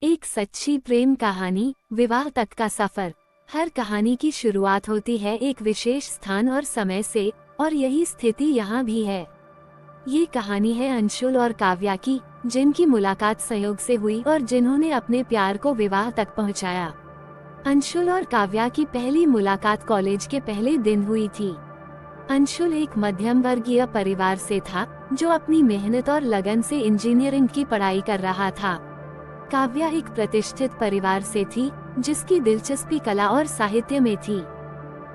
एक सच्ची प्रेम कहानी, विवाह तक का सफर। हर कहानी की शुरुआत होती है एक विशेष स्थान और समय से, और यही स्थिति यहाँ भी है। ये कहानी है अंशुल और काव्या की, जिनकी मुलाकात संयोग से हुई और जिन्होंने अपने प्यार को विवाह तक पहुँचाया। अंशुल और काव्या की पहली मुलाकात कॉलेज के पहले दिन हुई थी। अंशुल एक मध्यम वर्गीय परिवार से था, जो अपनी मेहनत और लगन से इंजीनियरिंग की पढ़ाई कर रहा था। काव्या एक प्रतिष्ठित परिवार से थी, जिसकी दिलचस्पी कला और साहित्य में थी।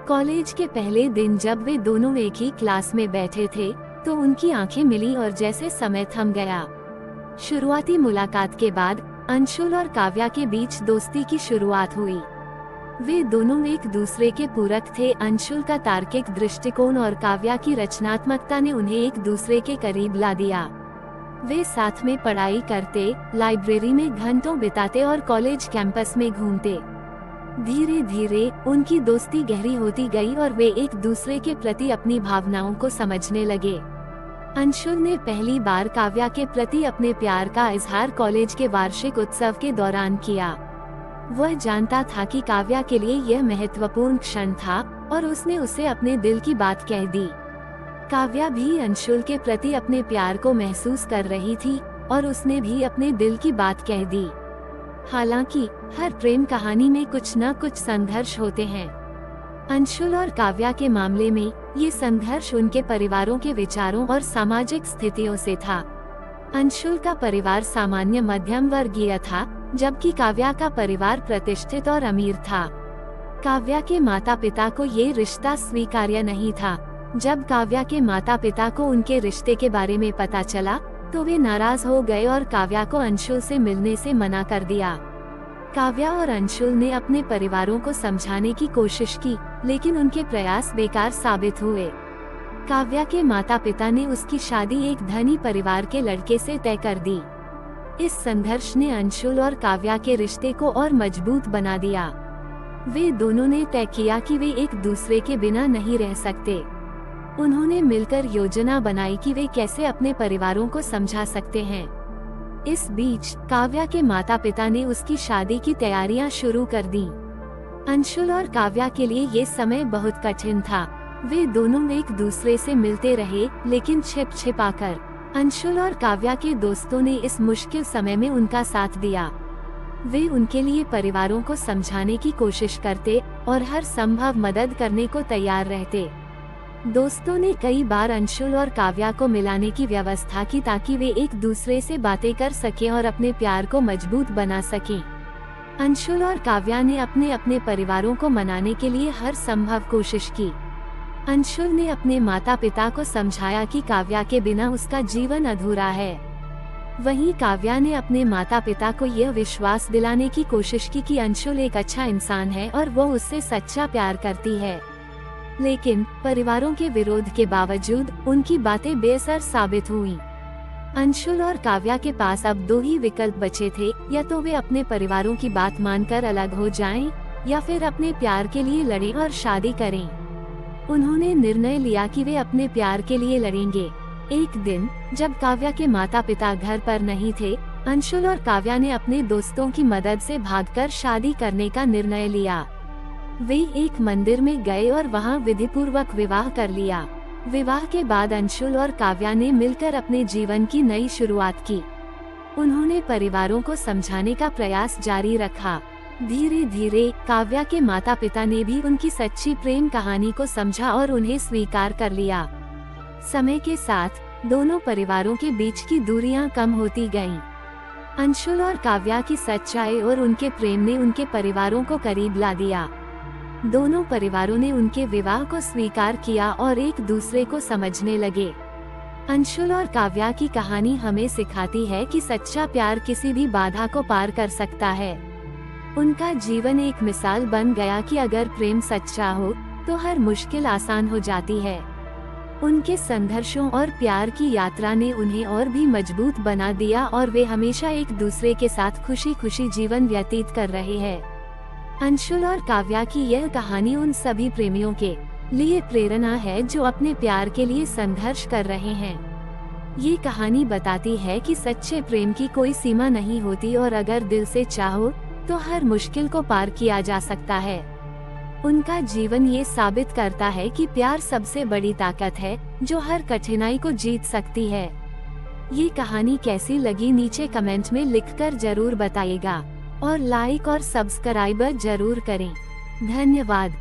कॉलेज के पहले दिन जब वे दोनों एक ही क्लास में बैठे थे, तो उनकी आंखें मिली और जैसे समय थम गया। शुरुआती मुलाकात के बाद अंशुल और काव्या के बीच दोस्ती की शुरुआत हुई। वे दोनों एक दूसरे के पूरक थे। अंशुल का तार्किक दृष्टिकोण और काव्या की रचनात्मकता ने उन्हें एक दूसरे के करीब ला दिया। वे साथ में पढ़ाई करते, लाइब्रेरी में घंटों बिताते और कॉलेज कैंपस में घूमते। धीरे धीरे उनकी दोस्ती गहरी होती गई और वे एक दूसरे के प्रति अपनी भावनाओं को समझने लगे। अंशुल ने पहली बार काव्या के प्रति अपने प्यार का इजहार कॉलेज के वार्षिक उत्सव के दौरान किया। वह जानता था कि काव्या के लिए यह महत्वपूर्ण क्षण था और उसने उसे अपने दिल की बात कह दी। काव्या भी अंशुल के प्रति अपने प्यार को महसूस कर रही थी और उसने भी अपने दिल की बात कह दी। हालांकि हर प्रेम कहानी में कुछ न कुछ संघर्ष होते हैं। अंशुल और काव्या के मामले में ये संघर्ष उनके परिवारों के विचारों और सामाजिक स्थितियों से था। अंशुल का परिवार सामान्य मध्यम वर्गीय था, जबकि काव्या का परिवार प्रतिष्ठित और अमीर था। काव्या के माता पिता को ये रिश्ता स्वीकार्य नहीं था। जब काव्या के माता पिता को उनके रिश्ते के बारे में पता चला, तो वे नाराज हो गए और काव्या को अंशुल से मिलने से मना कर दिया। काव्या और अंशुल ने अपने परिवारों को समझाने की कोशिश की, लेकिन उनके प्रयास बेकार साबित हुए। काव्या के माता पिता ने उसकी शादी एक धनी परिवार के लड़के से तय कर दी। इस संघर्ष ने अंशुल और काव्या के रिश्ते को और मजबूत बना दिया। वे दोनों ने तय किया कि वे एक दूसरे के बिना नहीं रह सकते। उन्होंने मिलकर योजना बनाई कि वे कैसे अपने परिवारों को समझा सकते हैं। इस बीच काव्या के माता पिता ने उसकी शादी की तैयारियां शुरू कर दी। अंशुल और काव्या के लिए ये समय बहुत कठिन था। वे दोनों एक दूसरे से मिलते रहे, लेकिन छिप छिपाकर। अंशुल और काव्या के दोस्तों ने इस मुश्किल समय में उनका साथ दिया। वे उनके लिए परिवारों को समझाने की कोशिश करते और हर संभव मदद करने को तैयार रहते। दोस्तों ने कई बार अंशुल और काव्या को मिलाने की व्यवस्था की, ताकि वे एक दूसरे से बातें कर सकें और अपने प्यार को मजबूत बना सकें। अंशुल और काव्या ने अपने अपने परिवारों को मनाने के लिए हर संभव कोशिश की। अंशुल ने अपने माता पिता को समझाया कि काव्या के बिना उसका जीवन अधूरा है। वहीं काव्या ने अपने माता पिता को यह विश्वास दिलाने की कोशिश की कि अंशुल एक अच्छा इंसान है और वो उससे सच्चा प्यार करती है। लेकिन परिवारों के विरोध के बावजूद उनकी बातें बेअसर साबित हुईं। अंशुल और काव्या के पास अब दो ही विकल्प बचे थे, या तो वे अपने परिवारों की बात मानकर अलग हो जाएं, या फिर अपने प्यार के लिए लड़ें और शादी करें। उन्होंने निर्णय लिया कि वे अपने प्यार के लिए लड़ेंगे। एक दिन जब काव्या के माता पिता घर पर नहीं थे, अंशुल और काव्या ने अपने दोस्तों की मदद से भागकर शादी करने का निर्णय लिया। वे एक मंदिर में गए और वहां विधिपूर्वक विवाह कर लिया। विवाह के बाद अंशुल और काव्या ने मिलकर अपने जीवन की नई शुरुआत की। उन्होंने परिवारों को समझाने का प्रयास जारी रखा। धीरे धीरे काव्या के माता पिता ने भी उनकी सच्ची प्रेम कहानी को समझा और उन्हें स्वीकार कर लिया। समय के साथ दोनों परिवारों के बीच की दूरियां कम होती गईं। अंशुल और काव्या की सच्चाई और उनके प्रेम ने उनके परिवारों को करीब ला दिया। दोनों परिवारों ने उनके विवाह को स्वीकार किया और एक दूसरे को समझने लगे। अंशुल और काव्या की कहानी हमें सिखाती है कि सच्चा प्यार किसी भी बाधा को पार कर सकता है। उनका जीवन एक मिसाल बन गया कि अगर प्रेम सच्चा हो तो हर मुश्किल आसान हो जाती है। उनके संघर्षों और प्यार की यात्रा ने उन्हें और भी मजबूत बना दिया और वे हमेशा एक दूसरे के साथ खुशी खुशी जीवन व्यतीत कर रहे हैं। अंशुल और काव्या की यह कहानी उन सभी प्रेमियों के लिए प्रेरणा है जो अपने प्यार के लिए संघर्ष कर रहे हैं। ये कहानी बताती है कि सच्चे प्रेम की कोई सीमा नहीं होती और अगर दिल से चाहो तो हर मुश्किल को पार किया जा सकता है। उनका जीवन ये साबित करता है कि प्यार सबसे बड़ी ताकत है जो हर कठिनाई को जीत सकती है। ये कहानी कैसी लगी नीचे कमेंट में लिखकर जरूर बताइएगा और लाइक और सब्सक्राइब जरूर करें। धन्यवाद।